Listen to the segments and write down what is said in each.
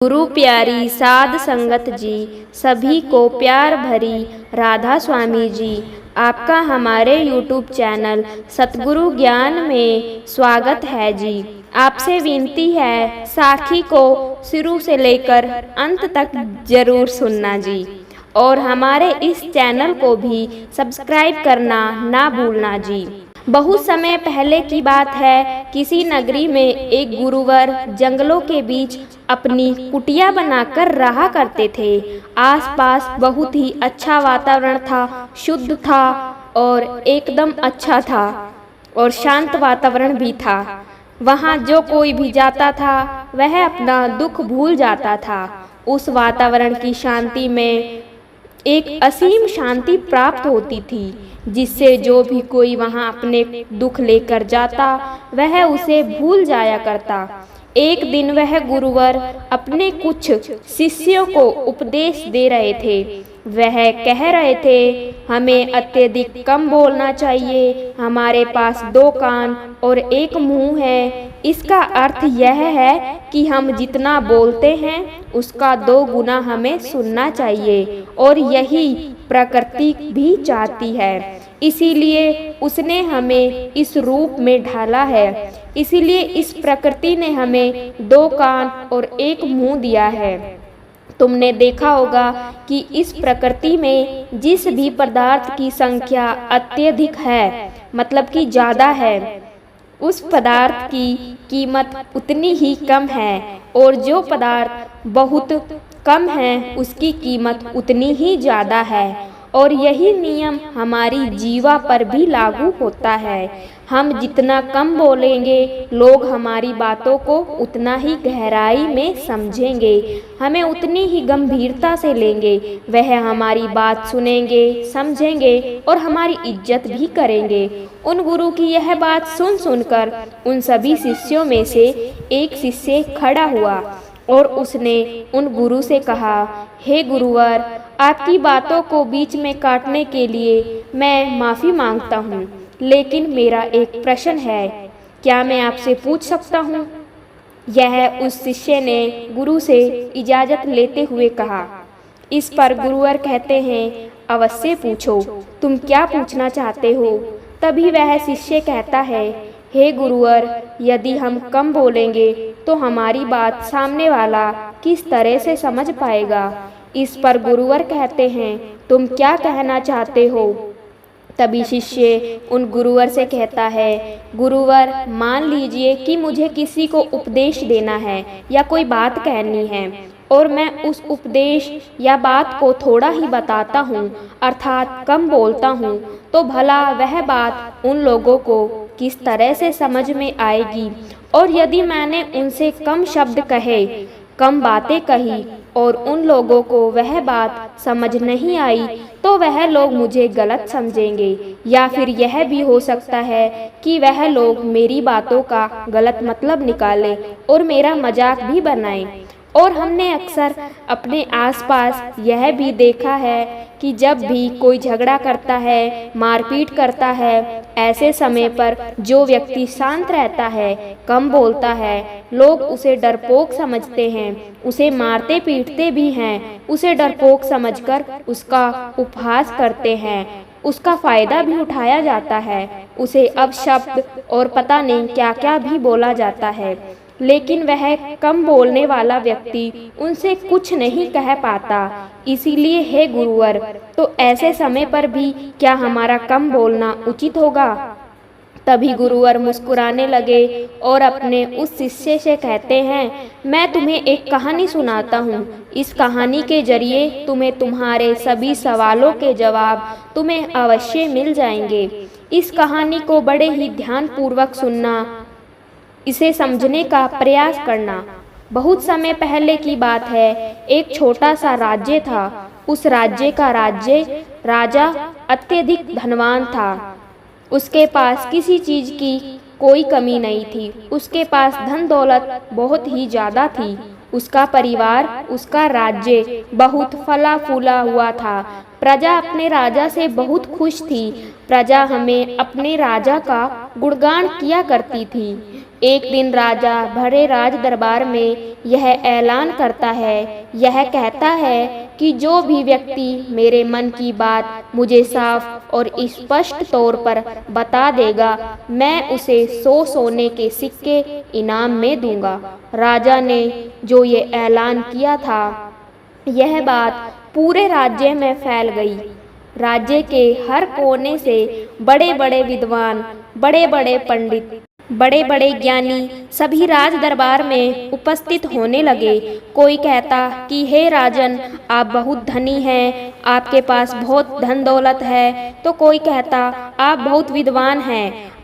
गुरु प्यारी साध संगत जी, सभी को प्यार भरी राधा स्वामी जी, आपका हमारे YouTube चैनल सतगुरु ज्ञान में स्वागत है जी। आपसे विनती है साखी को शुरू से लेकर अंत तक जरूर सुनना जी, और हमारे इस चैनल को भी सब्सक्राइब करना ना भूलना जी। बहुत समय पहले की बात है, किसी नगरी में एक गुरुवर जंगलों के बीच अपनी कुटिया बनाकर रहा करते थे। आसपास बहुत ही अच्छा वातावरण था, शुद्ध था और एकदम अच्छा था और शांत वातावरण भी था। वहाँ जो कोई भी जाता था वह अपना दुख भूल जाता था। उस वातावरण की शांति में एक असीम शांति प्राप्त होती थी, जिससे जो भी कोई वहाँ अपने दुख लेकर जाता वह उसे भूल जाया करता। एक दिन वह गुरुवर अपने कुछ शिष्यों को उपदेश दे रहे थे। वह कह रहे थे, हमें अत्यधिक कम बोलना चाहिए। हमारे पास 2 कान और 1 मुंह है। इसका अर्थ यह है कि हम जितना बोलते हैं उसका 2 गुना हमें सुनना चाहिए, और यही प्रकृति भी चाहती है। इसीलिए उसने हमें इस रूप में ढाला है। इसीलिए इस प्रकृति ने हमें 2 कान और 1 मुंह दिया है। तुमने देखा होगा कि इस प्रकृति में जिस भी पदार्थ की संख्या अत्यधिक है, मतलब कि ज़्यादा है, उस पदार्थ की कीमत उतनी ही कम है, और जो पदार्थ बहुत कम है उसकी कीमत उतनी ही ज़्यादा है। और यही नियम हमारी जीवा पर भी लागू होता है। हम जितना कम बोलेंगे, लोग हमारी बातों को उतना ही गहराई में समझेंगे, हमें उतनी ही गंभीरता से लेंगे। वह हमारी बात सुनेंगे, समझेंगे और हमारी इज्जत भी करेंगे। उन गुरु की यह बात सुन सुनकर उन सभी शिष्यों में से एक शिष्य खड़ा हुआ और उसने उन गुरु से कहा, हे गुरुवर, आपकी बातों को बीच में काटने के लिए मैं माफ़ी मांगता हूँ, लेकिन मेरा एक प्रश्न है, क्या मैं आपसे पूछ सकता हूँ? यह उस शिष्य ने गुरु से इजाज़त लेते हुए कहा। इस पर गुरुवर कहते हैं, अवश्य पूछो, तुम क्या पूछना चाहते हो? तभी वह शिष्य कहता है, हे गुरुवर, यदि हम कम बोलेंगे तो हमारी बात सामने वाला किस तरह से समझ पाएगा? इस पर गुरुवर कहते हैं, तुम क्या कहना चाहते हो? तभी शिष्य उन गुरुवर से कहता है, गुरुवर, मान लीजिए कि मुझे किसी को उपदेश देना है या कोई बात कहनी है, और मैं उस उपदेश या बात को थोड़ा ही बताता हूँ, अर्थात कम बोलता हूँ, तो भला वह बात उन लोगों को किस तरह से समझ में आएगी? और यदि मैंने उनसे कम शब्द कहे, कम बातें कही और उन लोगों को वह बात समझ नहीं आई, तो वह लोग मुझे गलत समझेंगे, या फिर यह भी हो सकता है कि वह लोग मेरी बातों का गलत मतलब निकालें और मेरा मजाक भी बनाएं। और हमने अक्सर अपने आसपास यह भी देखा है कि जब भी कोई झगड़ा करता है, मारपीट करता है, ऐसे समय पर जो व्यक्ति शांत रहता है, कम बोलता है, लोग उसे डरपोक समझते हैं, उसे मारते पीटते भी हैं, उसे डरपोक समझकर उसका उपहास करते हैं, उसका फायदा भी उठाया जाता है, उसे अपशब्द और पता नहीं क्या क्या भी बोला जाता है। लेकिन वह कम बोलने वाला व्यक्ति उनसे कुछ नहीं कह पाता। इसीलिए हे गुरुवर, तो ऐसे समय पर भी क्या हमारा कम बोलना उचित होगा? तभी गुरुवर मुस्कुराने लगे और अपने उस शिष्य से कहते हैं, मैं तुम्हें एक कहानी सुनाता हूँ। इस कहानी के जरिए तुम्हें तुम्हारे सभी सवालों के जवाब तुम्हें अवश्य मिल जाएंगे। इस कहानी को बड़े ही ध्यानपूर्वक सुनना, इसे समझने का प्रयास करना। बहुत समय पहले की बात है, एक छोटा सा राज्य था। उस राज्य का राजा अत्यधिक धनवान था। उसके पास किसी चीज की कोई कमी नहीं थी। उसके पास धन दौलत बहुत ही ज़्यादा थी। उसका परिवार, उसका राज्य बहुत फला फूला हुआ था। प्रजा अपने राजा से बहुत खुश थी। प्रजा हमें अपने राजा का गुणगान किया करती थी। एक दिन राजा भरे राज दरबार में यह ऐलान करता है, यह कहता है कि जो भी व्यक्ति मेरे मन की बात मुझे साफ और स्पष्ट तौर पर बता देगा, मैं उसे 100 सोने के सिक्के इनाम में दूंगा। राजा ने जो ये ऐलान किया था, यह बात पूरे राज्य में फैल गई। राज्य के हर कोने से बड़े बड़े विद्वान, बड़े बड़े पंडित, बड़े बड़े ज्ञानी सभी राज दरबार में उपस्थित होने लगे। कोई कहता कि हे राजन, आप बहुत धनी हैं, आपके पास बहुत धन दौलत है। तो कोई कहता आप बहुत विद्वान हैं।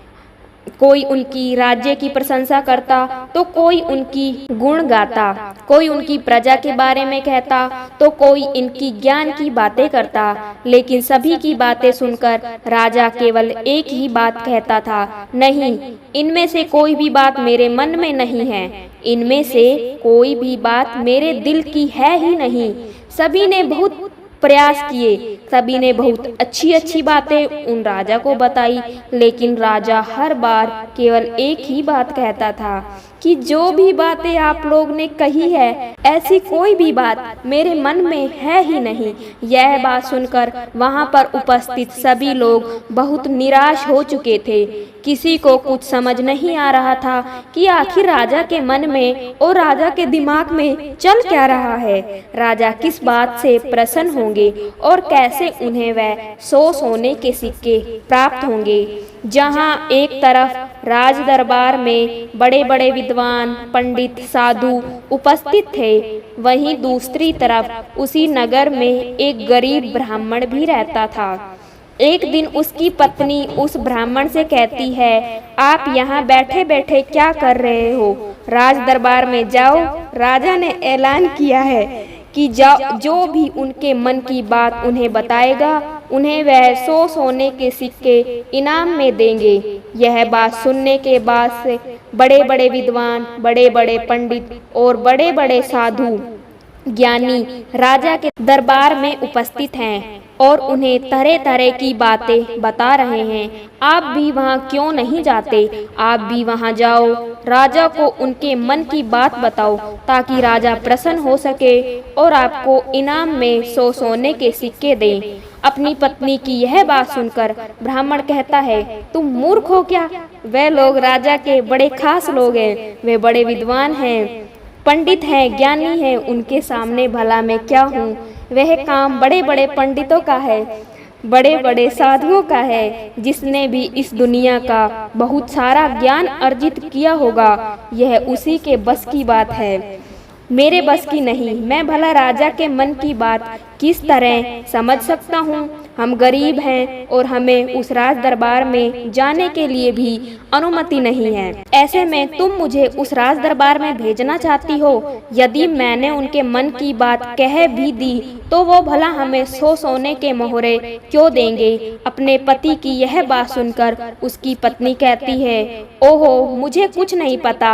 कोई उनकी राज्य की प्रशंसा करता तो कोई उनकी गुण गाता। कोई उनकी प्रजा के बारे में कहता तो कोई इनकी ज्ञान की बातें करता। लेकिन सभी की बातें सुनकर राजा केवल एक ही बात कहता था, नहीं, इनमें से कोई भी बात मेरे मन में नहीं है, इनमें से कोई भी बात मेरे दिल की है ही नहीं। सभी ने बहुत प्रयास किए, सभी ने बहुत अच्छी अच्छी बातें उन राजा को बताई, लेकिन राजा हर बार केवल एक ही बात कहता था कि जो भी बातें आप लोग ने कही है, ऐसी कोई भी बात मेरे मन में है ही नहीं। यह बात सुनकर वहां पर उपस्थित सभी लोग बहुत निराश हो चुके थे। किसी को कुछ समझ नहीं आ रहा था कि आखिर राजा के मन में और राजा के दिमाग में चल क्या रहा है। राजा किस बात से प्रसन्न होंगे और कैसे उन्हें वह 100 सोने के सिक्के प्राप्त होंगे। जहां एक तरफ राज दरबार में बड़े बड़े विद्वान, पंडित, साधु उपस्थित थे, वहीं दूसरी तरफ उसी नगर में एक गरीब ब्राह्मण भी रहता था। एक दिन उसकी पत्नी उस ब्राह्मण से कहती है, आप यहाँ बैठे बैठे क्या कर रहे हो? राज दरबार में जाओ, राजा ने ऐलान किया है कि जो भी उनके मन की बात उन्हें बताएगा, उन्हें वह 100 सोने के सिक्के इनाम में देंगे। यह बात सुनने के बाद से बड़े बड़े विद्वान, बड़े बड़े पंडित और बड़े बड़े साधु ज्ञानी राजा के दरबार में उपस्थित हैं और उन्हें तरह तरह की बातें बता रहे हैं। आप भी वहां क्यों नहीं जाते? आप भी वहां जाओ, राजा को उनके मन की बात बताओ ताकि राजा प्रसन्न हो सके और आपको इनाम में 100 सोने के सिक्के दें। अपनी पत्नी की यह बात सुनकर ब्राह्मण कहता है, तुम मूर्ख हो क्या? वे लोग राजा के बड़े खास लोग हैं, वे बड़े विद्वान हैं, पंडित हैं, ज्ञानी हैं, उनके सामने भला मैं क्या हूँ? वह काम बड़े बड़े पंडितों का है, बड़े बड़े साधुओं का है, जिसने भी इस दुनिया का बहुत सारा ज्ञान अर्जित किया होगा, यह उसी के बस की बात है, मेरे बस की नहीं। मैं भला राजा के मन की बात किस तरह समझ सकता हूँ? हम गरीब हैं और हमें उस राज दरबार में जाने के लिए भी अनुमति नहीं है। ऐसे में तुम मुझे उस राज दरबार में भेजना चाहती हो? यदि मैंने उनके मन की बात कह भी दी तो वो भला हमें 100 सोने के मोहरे क्यों देंगे? अपने पति की यह बात सुनकर उसकी पत्नी कहती है, ओहो, मुझे कुछ नहीं पता,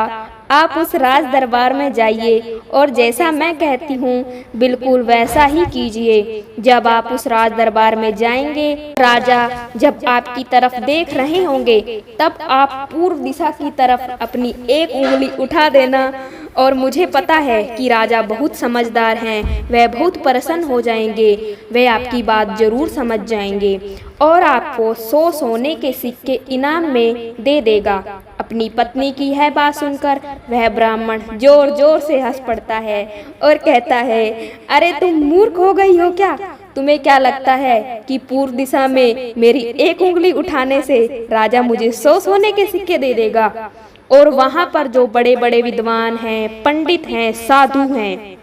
आप उस राज दरबार में जाइए और जैसा मैं कहती हूँ बिल्कुल वैसा ही कीजिए। जब आप उस राज दरबार में जाएंगे, राजा जब आपकी तरफ देख रहे होंगे, तब आप पूर्व दिशा की तरफ अपनी एक उंगली उठा देना और मुझे पता है कि राजा बहुत समझदार हैं, वह बहुत प्रसन्न हो जाएंगे, वे आपकी बात जरूर समझ जाएंगे और आपको 100 सोने के सिक्के इनाम में दे देगा। अपनी पत्नी की यह बात सुनकर वह ब्राह्मण जोर जोर से हंस पड़ता है और कहता है, अरे तुम मूर्ख हो गई हो क्या? तुम्हें क्या लगता है कि पूर्व दिशा में मेरी एक उंगली उठाने से राजा मुझे 100 सोने के सिक्के दे देगा? और वहां पर जो बड़े बड़े विद्वान हैं, पंडित हैं, साधु हैं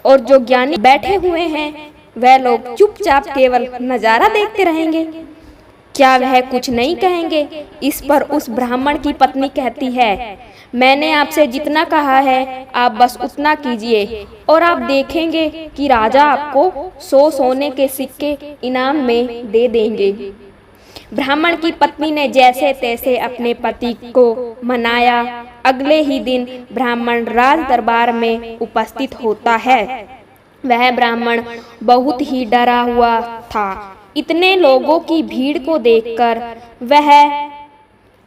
और जो ज्ञानी बैठे हुए हैं, वह लोग चुपचाप केवल नजारा देखते रहेंगे, क्या वह कुछ नहीं कहेंगे? इस पर उस ब्राह्मण की पत्नी कहती है, मैंने आपसे जितना कहा है आप बस उतना कीजिए और आप देखेंगे कि राजा आपको 100 सोने के सिक्के इनाम में दे देंगे। ब्राह्मण की पत्नी ने जैसे तैसे अपने पति को मनाया। अगले ही दिन ब्राह्मण राज दरबार में उपस्थित होता है। वह ब्राह्मण बहुत ही डरा हुआ था। इतने लोगों की भीड़ को देखकर वह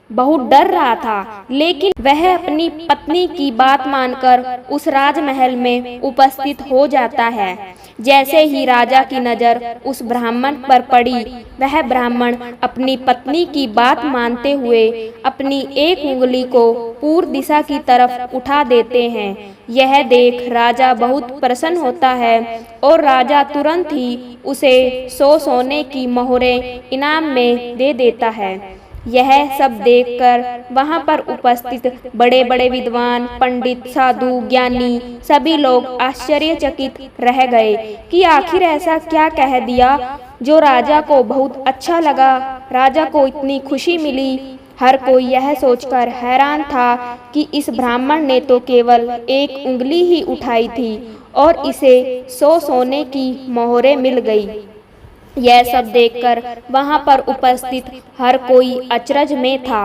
बहुत डर रहा था, लेकिन वह अपनी पत्नी की बात मानकर उस राजमहल में उपस्थित हो जाता है। जैसे ही राजा की नजर उस ब्राह्मण पर पड़ी, वह ब्राह्मण अपनी पत्नी की बात मानते हुए अपनी एक उंगली को पूर्व दिशा की तरफ उठा देते हैं। यह देख राजा बहुत प्रसन्न होता है और राजा तुरंत ही उसे 100 सोने की मोहरें इनाम में दे देता है। यह सब देखकर वहां पर उपस्थित बड़े बड़े विद्वान, पंडित, साधु, ज्ञानी सभी लोग आश्चर्यचकित रह गए कि आखिर ऐसा क्या कह दिया जो राजा को बहुत अच्छा लगा, राजा को इतनी खुशी मिली। हर कोई यह सोचकर हैरान था कि इस ब्राह्मण ने तो केवल एक उंगली ही उठाई थी और इसे 100 सोने की मोहरें मिल गई। यह सब देखकर वहां पर उपस्थित हर कोई अचरज में था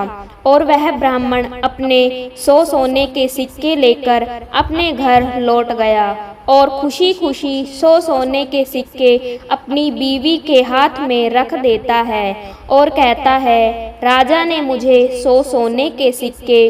और वह ब्राह्मण अपने 100 सोने के सिक्के लेकर अपने घर लौट गया और खुशी खुशी 100 सोने के सिक्के अपनी बीवी के हाथ में रख देता है और कहता है, राजा ने मुझे 100 सोने के सिक्के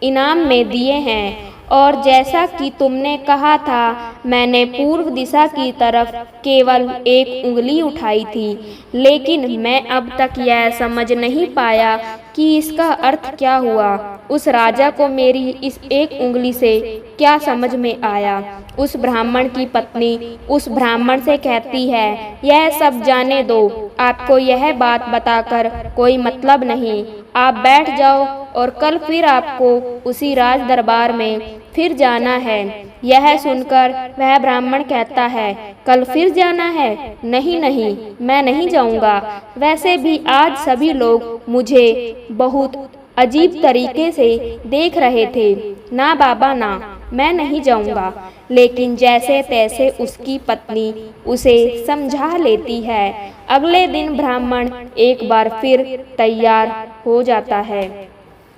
इनाम में दिए हैं और जैसा कि तुमने कहा था, मैंने पूर्व दिशा की तरफ केवल एक उंगली उठाई थी, लेकिन मैं अब तक यह समझ नहीं पाया कि इसका अर्थ क्या हुआ। उस राजा को मेरी इस एक उंगली से क्या समझ में आया। उस ब्राह्मण की पत्नी उस ब्राह्मण से कहती है, यह सब जाने दो, आपको यह बात बताकर कोई मतलब नहीं, आप बैठ जाओ और कल फिर आपको उसी राज दरबार में फिर जाना है। यह सुनकर वह ब्राह्मण कहता है, कल फिर जाना है? नहीं नहीं, मैं नहीं जाऊंगा। वैसे भी आज सभी लोग मुझे बहुत अजीब तरीके से देख रहे थे। ना बाबा ना, मैं नहीं जाऊंगा। लेकिन जैसे तैसे उसकी पत्नी उसे समझा लेती है। अगले दिन ब्राह्मण एक बार फिर तैयार हो जाता है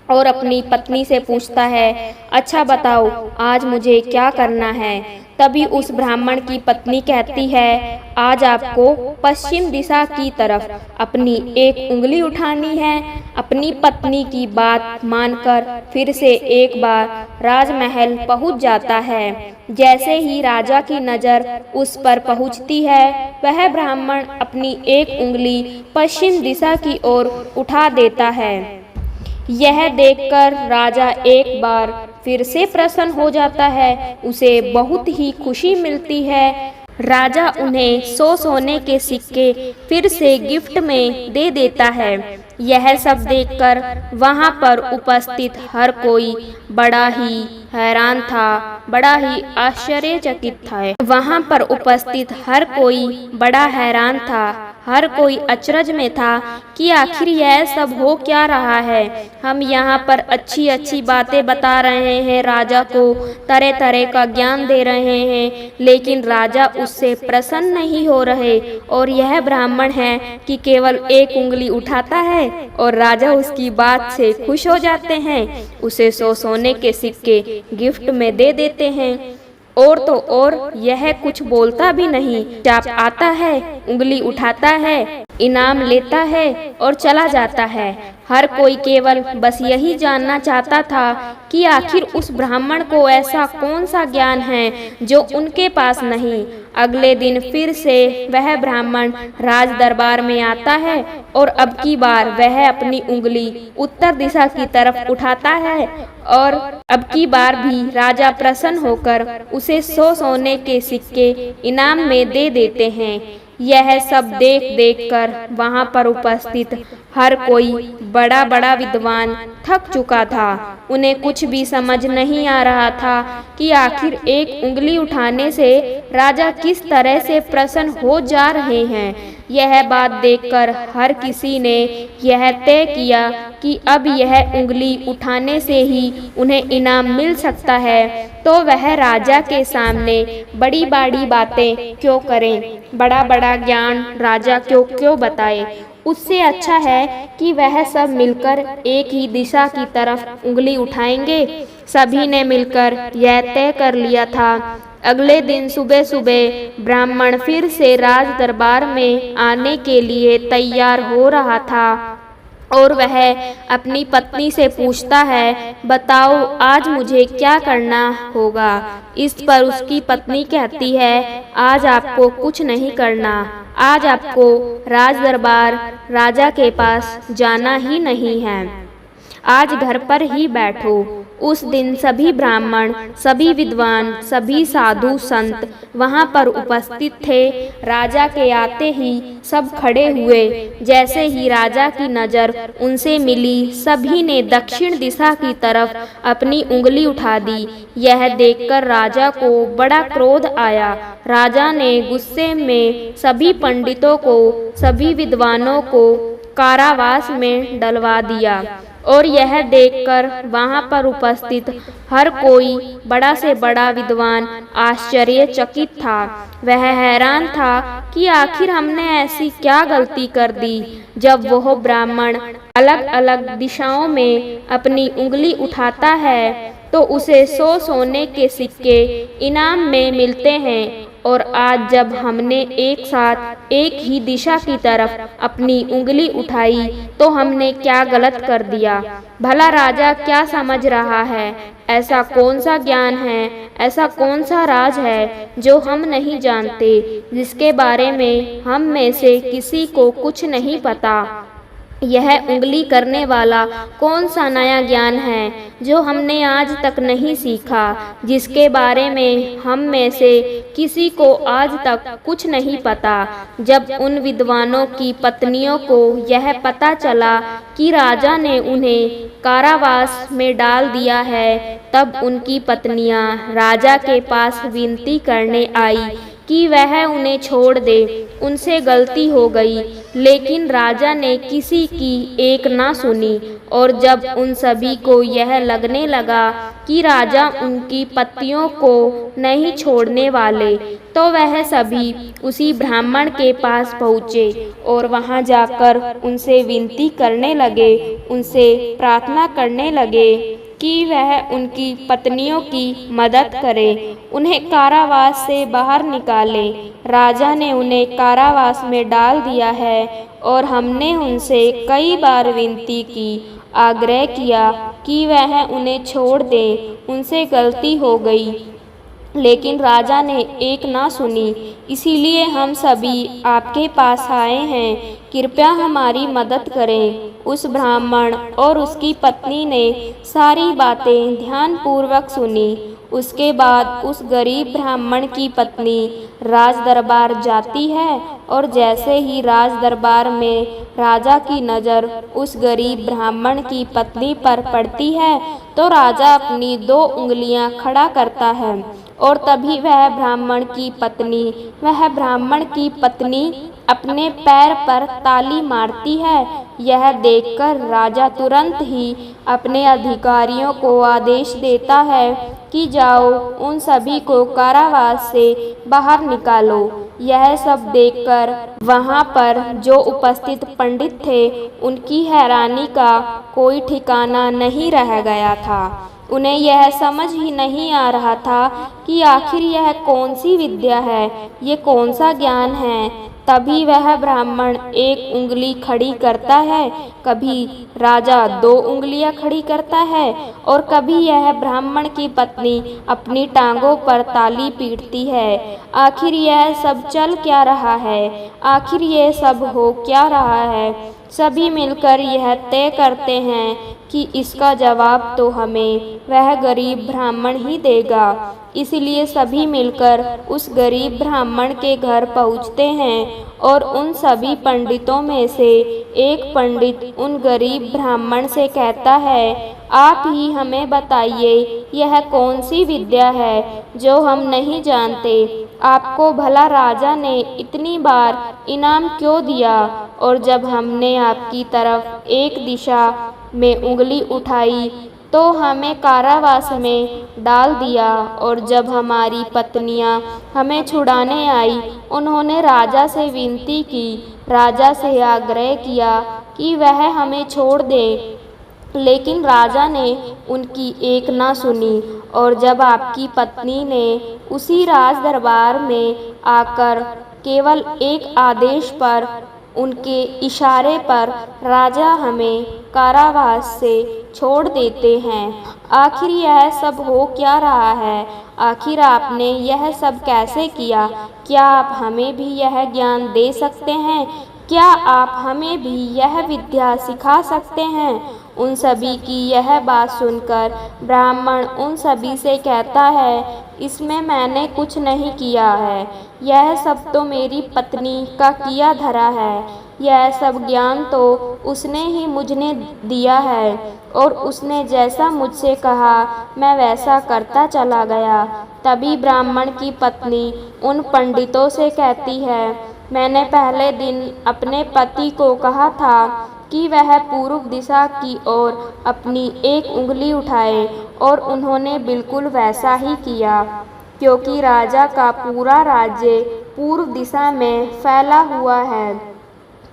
और अपनी पत्नी से पूछता है, अच्छा बताओ आज मुझे क्या करना है। तभी उस ब्राह्मण की पत्नी कहती है, आज आपको पश्चिम दिशा की तरफ अपनी एक उंगली उठानी है। अपनी पत्नी की बात मानकर फिर से एक बार राजमहल पहुंच जाता है। जैसे ही राजा की नजर उस पर पहुंचती है, वह ब्राह्मण अपनी एक उंगली पश्चिम दिशा की ओर उठा देता है। यह देखकर राजा एक बार फिर से प्रसन्न हो जाता है, उसे बहुत ही खुशी मिलती है। राजा उन्हें 100 सोने के सिक्के फिर से गिफ्ट में दे देता है। यह सब देखकर वहां पर उपस्थित हर कोई बड़ा ही हैरान था, बड़ा ही आश्चर्यचकित था। वहां पर उपस्थित हर कोई बड़ा हैरान था, हर कोई अचरज में था कि आखिर यह सब हो क्या रहा है। हम यहाँ पर अच्छी अच्छी बातें बता रहे हैं, राजा को तरह तरह का ज्ञान दे रहे हैं, लेकिन राजा उससे प्रसन्न नहीं हो रहे। और यह ब्राह्मण है कि केवल एक उंगली उठाता है और राजा उसकी बात से खुश हो जाते हैं, उसे 100 सोने के सिक्के गिफ्ट में दे देते हैं। और तो और यह कुछ बोलता भी नहीं, चाप आता है, उंगली उठाता है, इनाम लेता है और चला जाता है। हर कोई केवल बस यही जानना चाहता था कि आखिर उस ब्राह्मण को ऐसा कौन सा ज्ञान है जो उनके पास नहीं। अगले दिन फिर से वह ब्राह्मण राज दरबार में आता है और अब की बार वह अपनी उंगली उत्तर दिशा की तरफ उठाता है और अब की बार भी राजा प्रसन्न होकर उसे 100 सोने के सिक्के इनाम में दे देते हैं। यह सब देख देख कर वहां पर उपस्थित हर कोई बड़ा बड़ा विद्वान थक चुका था। उन्हें कुछ भी समझ नहीं आ रहा था कि आखिर एक उंगली उठाने से राजा किस तरह से प्रसन्न हो जा रहे हैं। यह बात देखकर हर किसी ने यह तय किया कि अब यह उंगली उठाने से ही उन्हें इनाम मिल सकता है, तो वह राजा के सामने बड़ी बड़ी बातें क्यों करें, बड़ा बड़ा ज्ञान राजा क्यों बताए। उससे अच्छा है कि वह सब मिलकर एक ही दिशा की तरफ उंगली उठाएंगे। सभी ने मिलकर यह तय कर लिया था। अगले दिन सुबह सुबह ब्राह्मण फिर से राज दरबार में आने के लिए तैयार हो रहा था। और वह अपनी पत्नी से पूछता है, बताओ आज मुझे क्या करना होगा। इस पर उसकी पत्नी कहती है, आज आपको कुछ नहीं करना, आज आपको राज दरबार राजा के पास जाना ही नहीं है, आज घर पर ही बैठो। उस दिन सभी ब्राह्मण, सभी विद्वान, सभी साधु संत वहां पर उपस्थित थे। राजा के आते ही सब खड़े हुए। जैसे ही राजा की नज़र उनसे मिली, सभी ने दक्षिण दिशा की तरफ अपनी उंगली उठा दी। यह देखकर राजा को बड़ा क्रोध आया। राजा ने गुस्से में सभी पंडितों को, सभी विद्वानों को कारावास में डलवा दिया। और यह देखकर वहां पर उपस्थित हर कोई, बड़ा से बड़ा विद्वान, आश्चर्यचकित था। वह हैरान था कि आखिर हमने ऐसी क्या गलती कर दी। जब वह ब्राह्मण अलग अलग दिशाओं में अपनी उंगली उठाता है तो उसे 100 सोने के सिक्के इनाम में मिलते हैं, और आज जब हमने एक साथ एक ही दिशा की तरफ अपनी उंगली उठाई तो हमने क्या गलत कर दिया। भला राजा क्या समझ रहा है? ऐसा कौन सा ज्ञान है, ऐसा कौन सा राज है जो हम नहीं जानते, जिसके बारे में हम में से किसी को कुछ नहीं पता? यह उंगली करने वाला कौन सा नया ज्ञान है जो हमने आज तक नहीं सीखा, जिसके बारे में हम में से किसी को आज तक कुछ नहीं पता। जब उन विद्वानों की पत्नियों को यह पता चला कि राजा ने उन्हें कारावास में डाल दिया है, तब उनकी पत्नियां राजा के पास विनती करने आई कि वह उन्हें छोड़ दे, उनसे गलती हो गई। लेकिन राजा ने किसी की एक ना सुनी, और जब उन सभी को यह लगने लगा कि राजा उनकी पत्नियों को नहीं छोड़ने वाले, तो वह सभी उसी ब्राह्मण के पास पहुँचे और वहां जाकर उनसे विनती करने लगे, उनसे प्रार्थना करने लगे कि वह उनकी पत्नियों की मदद करे, उन्हें कारावास से बाहर निकाले। राजा ने उन्हें कारावास में डाल दिया है और हमने उनसे कई बार विनती की, आग्रह किया कि वह उन्हें छोड़ दें, उनसे गलती हो गई, लेकिन राजा ने एक ना सुनी। इसीलिए हम सभी आपके पास आए हैं, कृपया हमारी मदद करें। उस ब्राह्मण और उसकी पत्नी ने सारी बातें ध्यानपूर्वक सुनी। उसके बाद उस गरीब ब्राह्मण की पत्नी राज दरबार जाती है, और जैसे ही राज दरबार में राजा की नज़र उस गरीब ब्राह्मण की पत्नी पर पड़ती है तो राजा अपनी 2 उंगलियां खड़ा करता है, और तभी वह ब्राह्मण की पत्नी अपने पैर पर ताली मारती है। यह देखकर राजा तुरंत ही अपने अधिकारियों को आदेश देता है कि जाओ, उन सभी को कारावास से बाहर निकालो। यह सब देखकर वहां पर जो उपस्थित पंडित थे, उनकी हैरानी का कोई ठिकाना नहीं रह गया था। उन्हें यह समझ ही नहीं आ रहा था कि आखिर यह कौन सी विद्या है, ये कौन सा ज्ञान है। तभी वह ब्राह्मण 1 उंगली खड़ी करता है, कभी राजा 2 उंगलियां खड़ी करता है, और कभी यह ब्राह्मण की पत्नी अपनी टांगों पर ताली पीटती है। आखिर यह सब चल क्या रहा है? आखिर यह सब हो क्या रहा है? सभी मिलकर यह तय करते हैं कि इसका जवाब तो हमें वह गरीब ब्राह्मण ही देगा। इसलिए सभी मिलकर उस गरीब ब्राह्मण के घर पहुंचते हैं, और उन सभी पंडितों में से एक पंडित उन गरीब ब्राह्मण से कहता है, आप ही हमें बताइए, यह कौन सी विद्या है जो हम नहीं जानते? आपको भला राजा ने इतनी बार इनाम क्यों दिया, और जब हमने आपकी तरफ एक दिशा में उंगली उठाई तो हमें कारावास में डाल दिया, और जब हमारी पत्नियां हमें छुड़ाने आई, उन्होंने राजा से विनती की, राजा से आग्रह किया कि वह हमें छोड़ दे, लेकिन राजा ने उनकी एक ना सुनी। और जब आपकी पत्नी ने उसी राज दरबार में आकर केवल एक आदेश पर उनके इशारे पर राजा हमें कारावास से छोड़ देते हैं। आखिर यह सब हो क्या रहा है? आखिर आपने यह सब कैसे किया? क्या आप हमें भी यह ज्ञान दे सकते हैं? क्या आप हमें भी यह विद्या सिखा सकते हैं? उन सभी की यह बात सुनकर ब्राह्मण उन सभी से कहता है, इसमें मैंने कुछ नहीं किया है। यह सब तो मेरी पत्नी का किया धरा है। यह सब ज्ञान तो उसने ही मुझे दिया है और उसने जैसा मुझसे कहा मैं वैसा करता चला गया। तभी ब्राह्मण की पत्नी उन पंडितों से कहती है, मैंने पहले दिन अपने पति को कहा था कि वह पूर्व दिशा की ओर अपनी एक उंगली उठाए और उन्होंने बिल्कुल वैसा ही किया, क्योंकि राजा का पूरा राज्य पूर्व दिशा में फैला हुआ है।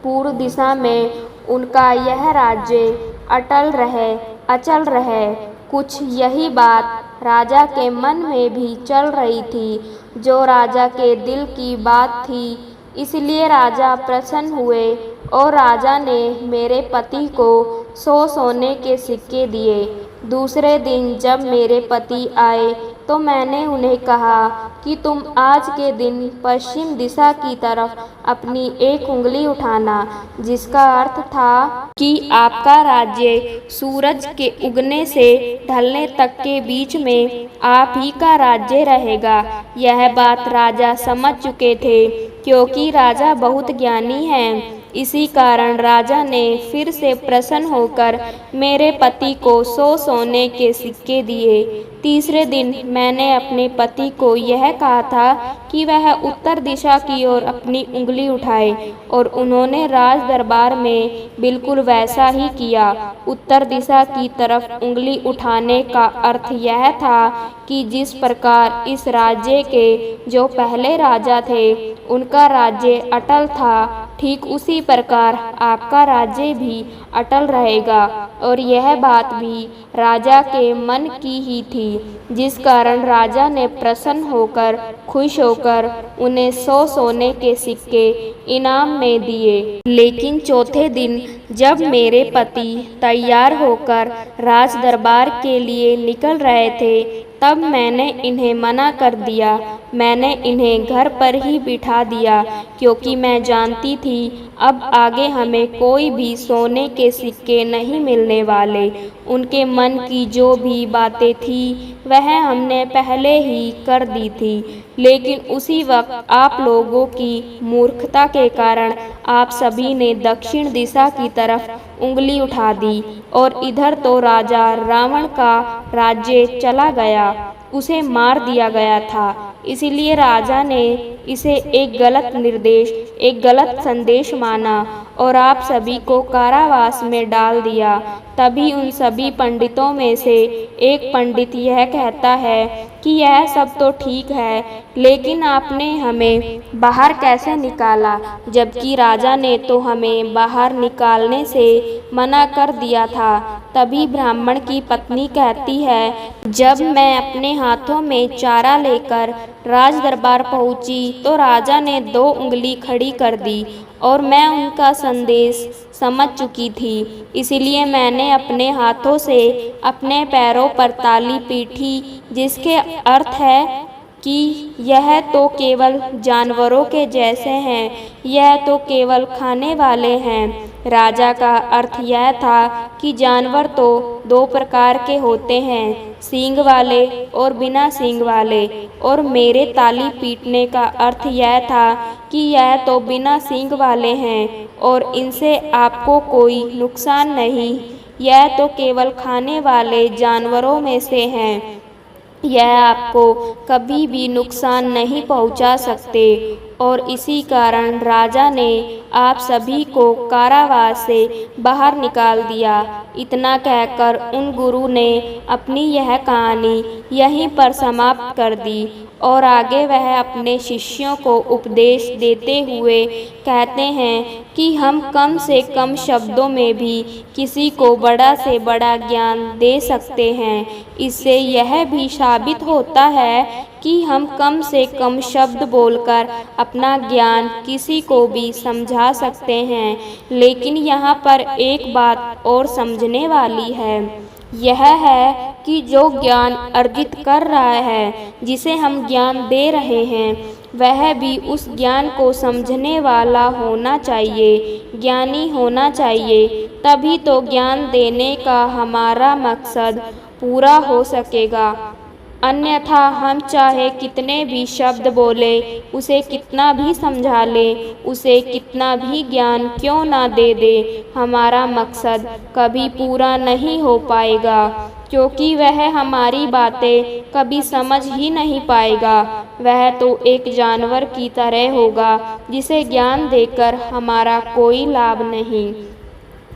पूर्व दिशा में उनका यह राज्य अटल रहे, अचल रहे। कुछ यही बात राजा के मन में भी चल रही थी, जो राजा के दिल की बात थी। इसलिए राजा प्रसन्न हुए और राजा ने मेरे पति को 100 सोने के सिक्के दिए। दूसरे दिन जब मेरे पति आए तो मैंने उन्हें कहा कि तुम आज के दिन पश्चिम दिशा की तरफ अपनी एक उंगली उठाना, जिसका अर्थ था कि आपका राज्य सूरज के उगने से ढलने तक के बीच में आप ही का राज्य रहेगा। यह बात राजा समझ चुके थे, क्योंकि राजा बहुत ज्ञानी हैं। इसी कारण राजा ने फिर से प्रसन्न होकर मेरे पति को 100 सोने के सिक्के दिए। तीसरे दिन मैंने अपने पति को यह कहा था कि वह उत्तर दिशा की ओर अपनी उंगली उठाए और उन्होंने राज दरबार में बिल्कुल वैसा ही किया। उत्तर दिशा की तरफ उंगली उठाने का अर्थ यह था कि जिस प्रकार इस राज्य के जो पहले राजा थे उनका राज्य अटल था, ठीक उसी प्रकार आपका राज्य भी अटल रहेगा। और यह बात भी राजा के मन की ही थी, जिस कारण राजा ने प्रसन्न होकर खुश होकर उन्हें 100 सोने के सिक्के इनाम में दिए। लेकिन चौथे दिन जब मेरे पति तैयार होकर राज दरबार के लिए निकल रहे थे, तब मैंने इन्हें मना कर दिया। मैंने इन्हें घर पर ही बिठा दिया, क्योंकि मैं जानती थी अब आगे हमें कोई भी सोने के सिक्के नहीं मिलने वाले। उनके मन की जो भी बातें थी वह हमने पहले ही कर दी थी। लेकिन उसी वक्त आप लोगों की मूर्खता के कारण आप सभी ने दक्षिण दिशा की तरफ उंगली उठा दी और इधर तो राजा रावण का राज्य चला गया, उसे मार दिया गया था। इसीलिए राजा ने इसे एक गलत निर्देश, एक गलत संदेश माना और आप सभी को कारावास में डाल दिया। तभी उन सभी पंडितों में से एक पंडित यह कहता है कि यह सब तो ठीक है, लेकिन आपने हमें बाहर कैसे निकाला, जबकि राजा ने तो हमें बाहर निकालने से मना कर दिया था। तभी ब्राह्मण की पत्नी कहती है, जब मैं अपने हाथों में चारा लेकर राज दरबार पहुंची तो राजा ने 2 उंगली खड़ी कर दी और मैं उनका संदेश समझ चुकी थी। इसलिए मैंने अपने हाथों से अपने पैरों पर ताली पीटी, जिसके अर्थ है कि यह तो केवल जानवरों के जैसे हैं, यह तो केवल खाने वाले हैं। राजा का अर्थ यह था कि जानवर तो 2 प्रकार के होते हैं, सींग वाले और बिना सींग वाले, और मेरे ताली पीटने का अर्थ यह था कि यह तो बिना सींग वाले हैं और इनसे आपको कोई नुकसान नहीं, यह तो केवल खाने वाले जानवरों में से हैं, यह आपको कभी भी नुकसान नहीं पहुंचा सकते। और इसी कारण राजा ने आप सभी को कारावास से बाहर निकाल दिया। इतना कहकर उन गुरु ने अपनी यह कहानी यहीं पर समाप्त कर दी और आगे वह अपने शिष्यों को उपदेश देते हुए कहते हैं कि हम कम से कम शब्दों में भी किसी को बड़ा से बड़ा ज्ञान दे सकते हैं। इससे यह भी साबित होता है कि हम कम से कम शब्द बोलकर अपना ज्ञान किसी को भी समझा सकते हैं, लेकिन यहाँ पर एक बात और समझने वाली है। यह है कि जो ज्ञान अर्जित कर रहा है, जिसे हम ज्ञान दे रहे हैं, वह भी उस ज्ञान को समझने वाला होना चाहिए, ज्ञानी होना चाहिए। तभी तो ज्ञान देने का हमारा मकसद पूरा हो सकेगा। अन्यथा हम चाहे कितने भी शब्द बोले, उसे कितना भी समझा लें, उसे कितना भी ज्ञान क्यों ना दे दे, हमारा मकसद कभी पूरा नहीं हो पाएगा, क्योंकि वह हमारी बातें कभी समझ ही नहीं पाएगा। वह तो एक जानवर की तरह होगा जिसे ज्ञान देकर हमारा कोई लाभ नहीं।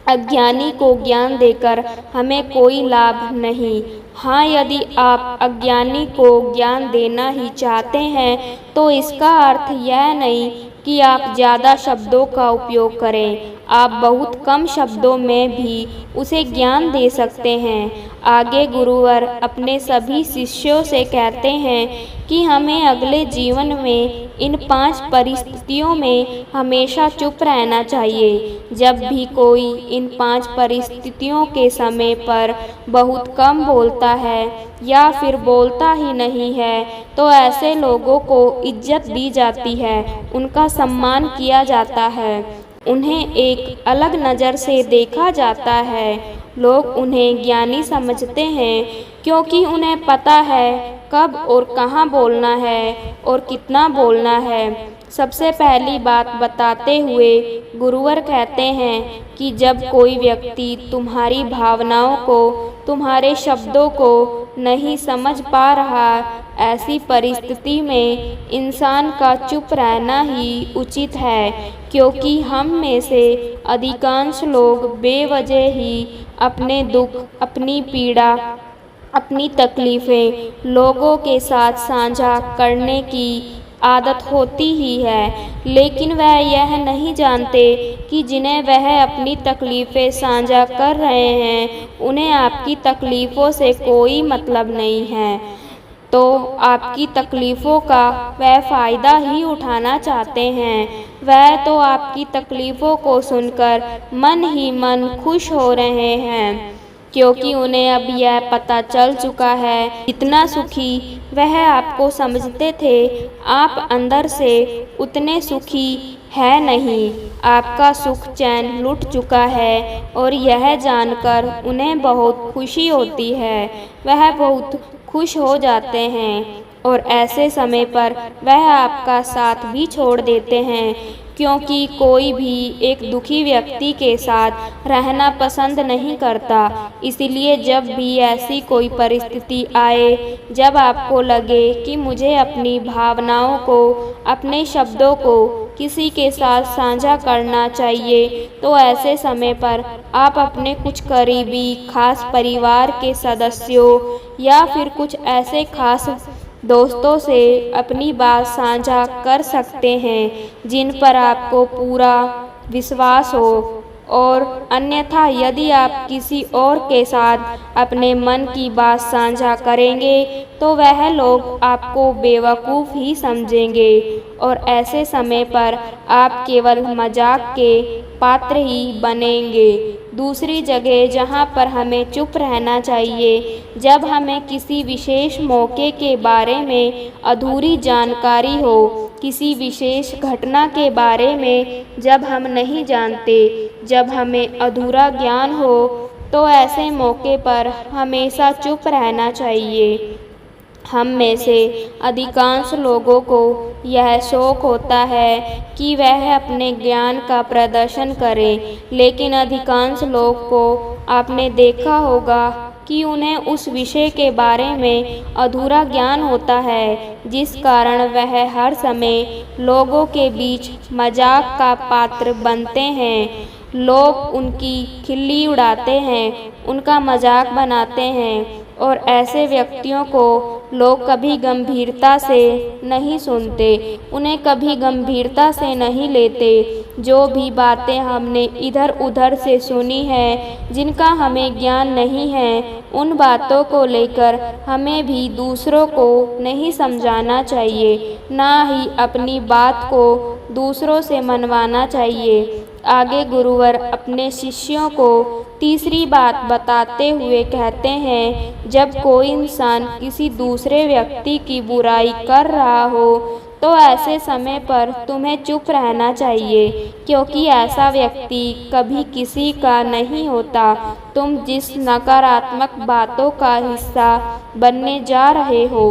अज्ञानी को ज्ञान देकर हमें कोई लाभ नहीं। हाँ, यदि आप अज्ञानी को ज्ञान देना ही चाहते हैं तो इसका अर्थ यह नहीं कि आप ज़्यादा शब्दों का उपयोग करें। आप बहुत कम शब्दों में भी उसे ज्ञान दे सकते हैं। आगे गुरुवर अपने सभी शिष्यों से कहते हैं कि हमें अगले जीवन में इन 5 परिस्थितियों में हमेशा चुप रहना चाहिए। जब भी कोई इन 5 परिस्थितियों के समय पर बहुत कम बोलता है या फिर बोलता ही नहीं है, तो ऐसे लोगों को इज्जत दी जाती है, उनका सम्मान किया जाता है, उन्हें एक अलग नज़र से देखा जाता है। लोग उन्हें ज्ञानी समझते हैं क्योंकि उन्हें पता है कब और कहाँ बोलना है और कितना बोलना है। सबसे पहली बात बताते हुए गुरुवर कहते हैं कि जब कोई व्यक्ति तुम्हारी भावनाओं को, तुम्हारे शब्दों को नहीं समझ पा रहा, ऐसी परिस्थिति में इंसान का चुप रहना ही उचित है, क्योंकि हम में से अधिकांश लोग बेवजह ही अपने दुख, अपनी पीड़ा, अपनी तकलीफ़ें लोगों के साथ साझा करने की आदत होती ही है, लेकिन वह यह नहीं जानते कि जिन्हें वह अपनी तकलीफ़ें साझा कर रहे हैं, उन्हें आपकी तकलीफ़ों से कोई मतलब नहीं है। तो आपकी तकलीफ़ों का वह फ़ायदा ही उठाना चाहते हैं। वह तो आपकी तकलीफ़ों को सुनकर मन ही मन खुश हो रहे हैं, क्योंकि उन्हें अब यह पता चल चुका है जितना सुखी वह आपको समझते थे, आप अंदर से उतने सुखी है नहीं। आपका सुख चैन लुट चुका है और यह जानकर उन्हें बहुत खुशी होती है। वह बहुत खुश हो जाते हैं और ऐसे समय पर वह आपका साथ भी छोड़ देते हैं, क्योंकि कोई भी एक दुखी व्यक्ति के साथ रहना पसंद नहीं करता। इसलिए जब भी ऐसी कोई परिस्थिति आए, जब आपको लगे कि मुझे अपनी भावनाओं को, अपने शब्दों को किसी के साथ साझा करना चाहिए, तो ऐसे समय पर आप अपने कुछ करीबी खास परिवार के सदस्यों या फिर कुछ ऐसे खास दोस्तों से अपनी बात साझा कर सकते हैं जिन पर आपको पूरा विश्वास हो। और अन्यथा यदि आप किसी और के साथ अपने मन की बात साझा करेंगे तो वह लोग आपको बेवकूफ़ ही समझेंगे और ऐसे समय पर आप केवल मजाक के पात्र ही बनेंगे। दूसरी जगह जहाँ पर हमें चुप रहना चाहिए, जब हमें किसी विशेष मौके के बारे में अधूरी जानकारी हो, किसी विशेष घटना के बारे में जब हम नहीं जानते, जब हमें अधूरा ज्ञान हो, तो ऐसे मौके पर हमेशा चुप रहना चाहिए। हम में से अधिकांश लोगों को यह शौक होता है कि वह अपने ज्ञान का प्रदर्शन करें, लेकिन अधिकांश लोग को आपने देखा होगा कि उन्हें उस विषय के बारे में अधूरा ज्ञान होता है, जिस कारण वह हर समय लोगों के बीच मजाक का पात्र बनते हैं। लोग उनकी खिल्ली उड़ाते हैं, उनका मजाक बनाते हैं और ऐसे व्यक्तियों को लोग कभी गंभीरता से नहीं सुनते, उन्हें कभी गंभीरता से नहीं लेते। जो भी बातें हमने इधर उधर से सुनी हैं, जिनका हमें ज्ञान नहीं है, उन बातों को लेकर हमें भी दूसरों को नहीं समझाना चाहिए, ना ही अपनी बात को दूसरों से मनवाना चाहिए। आगे गुरुवर अपने शिष्यों को तीसरी बात बताते हुए कहते हैं, जब कोई इंसान किसी दूसरे व्यक्ति की बुराई कर रहा हो तो ऐसे समय पर तुम्हें चुप रहना चाहिए, क्योंकि ऐसा व्यक्ति कभी किसी का नहीं होता। तुम जिस नकारात्मक बातों का हिस्सा बनने जा रहे हो,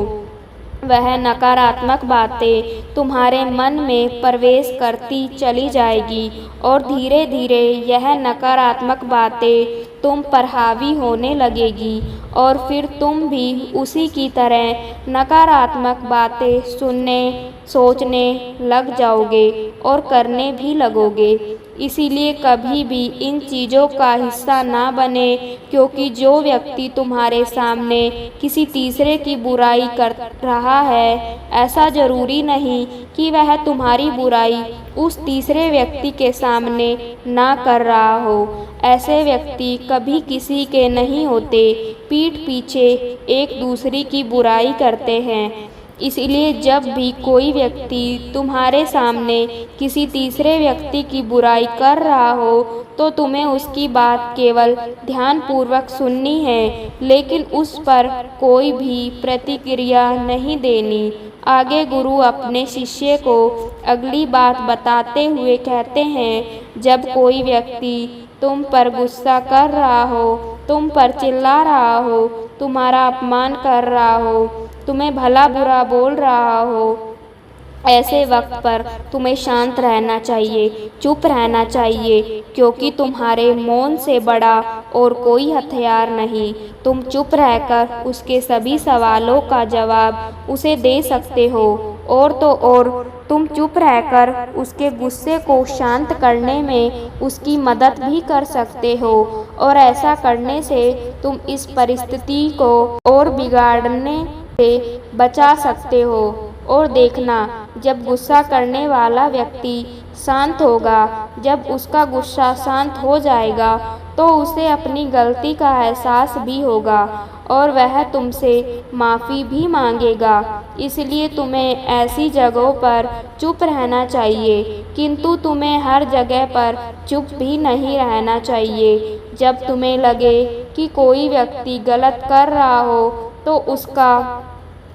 वह नकारात्मक बातें तुम्हारे मन में प्रवेश करती चली जाएगी और धीरे धीरे यह नकारात्मक बातें तुम पर हावी होने लगेगी और फिर तुम भी उसी की तरह नकारात्मक बातें सुनने, सोचने लग जाओगे और करने भी लगोगे। इसीलिए कभी भी इन चीज़ों का हिस्सा ना बने, क्योंकि जो व्यक्ति तुम्हारे सामने किसी तीसरे की बुराई कर रहा है, ऐसा ज़रूरी नहीं कि वह तुम्हारी बुराई उस तीसरे व्यक्ति के सामने ना कर रहा हो। ऐसे व्यक्ति कभी किसी के नहीं होते, पीठ पीछे एक दूसरे की बुराई करते हैं। इसलिए जब भी कोई व्यक्ति तुम्हारे सामने किसी तीसरे व्यक्ति की बुराई कर रहा हो, तो तुम्हें उसकी बात केवल ध्यानपूर्वक सुननी है, लेकिन उस पर कोई भी प्रतिक्रिया नहीं देनी। आगे गुरु अपने शिष्य को अगली बात बताते हुए कहते हैं, जब कोई व्यक्ति तुम पर गुस्सा कर रहा हो, तुम पर चिल्ला रहा हो, तुम्हारा अपमान कर रहा हो, तुम्हें भला बुरा बोल रहा हो, ऐसे वक्त पर तुम्हें शांत रहना चाहिए, चुप रहना चाहिए, क्योंकि तुम्हारे मौन से बड़ा और कोई हथियार नहीं। तुम चुप रहकर उसके सभी सवालों का जवाब उसे दे सकते हो, और तो और तुम चुप रहकर उसके गुस्से को शांत करने में उसकी मदद भी कर सकते हो, और ऐसा करने से तुम इस परिस्थिति को और बिगाड़ने से बचा सकते हो। और देखना, जब गुस्सा करने वाला व्यक्ति शांत होगा, जब उसका गुस्सा शांत हो जाएगा, तो उसे अपनी गलती का एहसास भी होगा और वह तुमसे माफ़ी भी मांगेगा। इसलिए तुम्हें ऐसी जगहों पर चुप रहना चाहिए, किंतु तुम्हें हर जगह पर चुप भी नहीं रहना चाहिए। जब तुम्हें लगे कि कोई व्यक्ति गलत कर रहा हो, तो उसका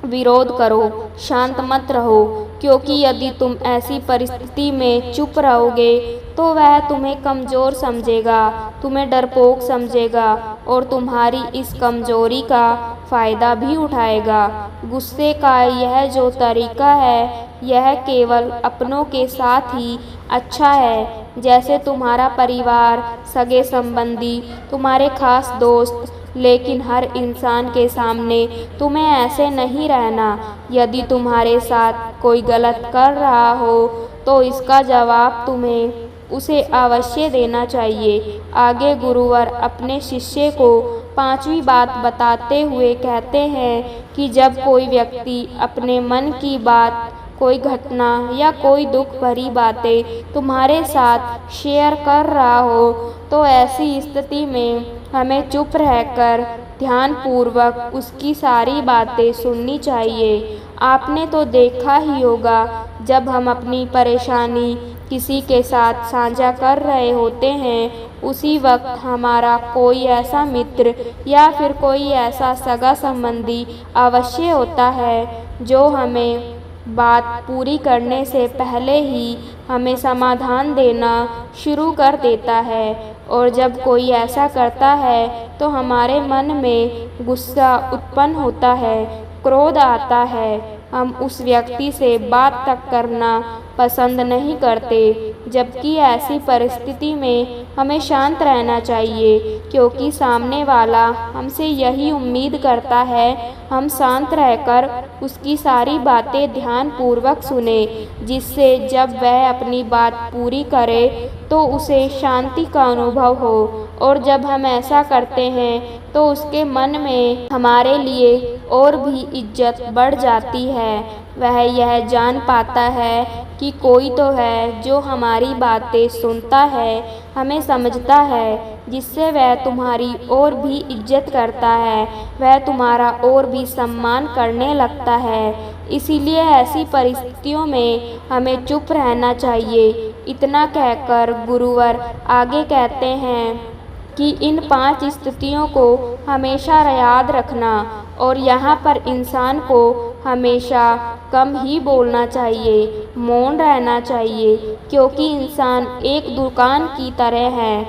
विरोध करो, शांत मत रहो, क्योंकि यदि तुम ऐसी परिस्थिति में चुप रहोगे तो वह तुम्हें कमज़ोर समझेगा, तुम्हें डरपोक समझेगा और तुम्हारी इस कमज़ोरी का फ़ायदा भी उठाएगा। गुस्से का यह जो तरीका है, यह केवल अपनों के साथ ही अच्छा है, जैसे तुम्हारा परिवार, सगे संबंधी, तुम्हारे खास दोस्त, लेकिन हर इंसान के सामने तुम्हें ऐसे नहीं रहना। यदि तुम्हारे साथ कोई गलत कर रहा हो, तो इसका जवाब तुम्हें उसे अवश्य देना चाहिए। आगे गुरुवर अपने शिष्य को पांचवी बात बताते हुए कहते हैं कि जब कोई व्यक्ति अपने मन की बात, कोई घटना या कोई दुख भरी बातें तुम्हारे साथ शेयर कर रहा हो, तो ऐसी स्थिति में हमें चुप रहकर ध्यानपूर्वक उसकी सारी बातें सुननी चाहिए। आपने तो देखा ही होगा, जब हम अपनी परेशानी किसी के साथ साझा कर रहे होते हैं, उसी वक्त हमारा कोई ऐसा मित्र या फिर कोई ऐसा सगा संबंधी अवश्य होता है, जो हमें बात पूरी करने से पहले ही हमें समाधान देना शुरू कर देता है। और जब कोई ऐसा करता है तो हमारे मन में गुस्सा उत्पन्न होता है, क्रोध आता है, हम उस व्यक्ति से बात तक करना पसंद नहीं करते। जबकि ऐसी परिस्थिति में हमें शांत रहना चाहिए, क्योंकि सामने वाला हमसे यही उम्मीद करता है हम शांत रहकर उसकी सारी बातें ध्यानपूर्वक सुने, जिससे जब वह अपनी बात पूरी करे तो उसे शांति का अनुभव हो। और जब हम ऐसा करते हैं तो उसके मन में हमारे लिए और भी इज्जत बढ़ जाती है। वह यह जान पाता है कि कोई तो है जो हमारी बातें सुनता है, हमें समझता है, जिससे वह तुम्हारी और भी इज्जत करता है, वह तुम्हारा और भी सम्मान करने लगता है। इसीलिए ऐसी परिस्थितियों में हमें चुप रहना चाहिए। इतना कहकर गुरुवर आगे कहते हैं कि इन 5 स्थितियों को हमेशा याद रखना और यहाँ पर इंसान को हमेशा कम ही बोलना चाहिए, मौन रहना चाहिए, क्योंकि इंसान एक दुकान की तरह है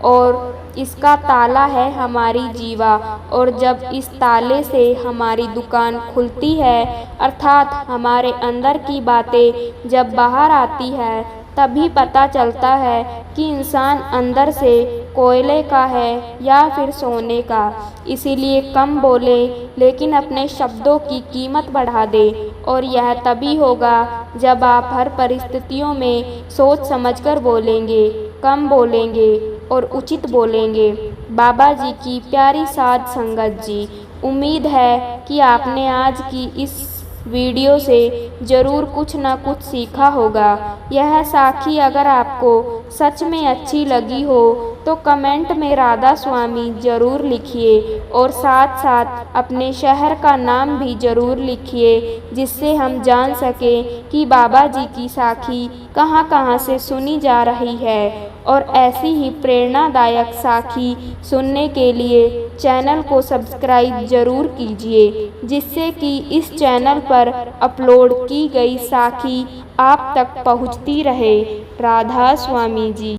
और इसका ताला है हमारी जीवा, और जब इस ताले से हमारी दुकान खुलती है अर्थात हमारे अंदर की बातें जब बाहर आती है, तभी पता चलता है कि इंसान अंदर से कोयले का है या फिर सोने का। इसीलिए कम बोले लेकिन अपने शब्दों की कीमत बढ़ा दे, और यह तभी होगा जब आप हर परिस्थितियों में सोच समझकर बोलेंगे, कम बोलेंगे और उचित बोलेंगे। बाबा जी की प्यारी साध संगत जी, उम्मीद है कि आपने आज की इस वीडियो से ज़रूर कुछ न कुछ सीखा होगा। यह साखी अगर आपको सच में अच्छी लगी हो तो कमेंट में राधा स्वामी ज़रूर लिखिए, और साथ साथ अपने शहर का नाम भी ज़रूर लिखिए, जिससे हम जान सकें कि बाबा जी की साखी कहाँ कहाँ से सुनी जा रही है। और ऐसी ही प्रेरणादायक साखी सुनने के लिए चैनल को सब्सक्राइब ज़रूर कीजिए, जिससे कि इस चैनल पर अपलोड की गई साखी आप तक पहुंचती रहे। राधा स्वामी जी।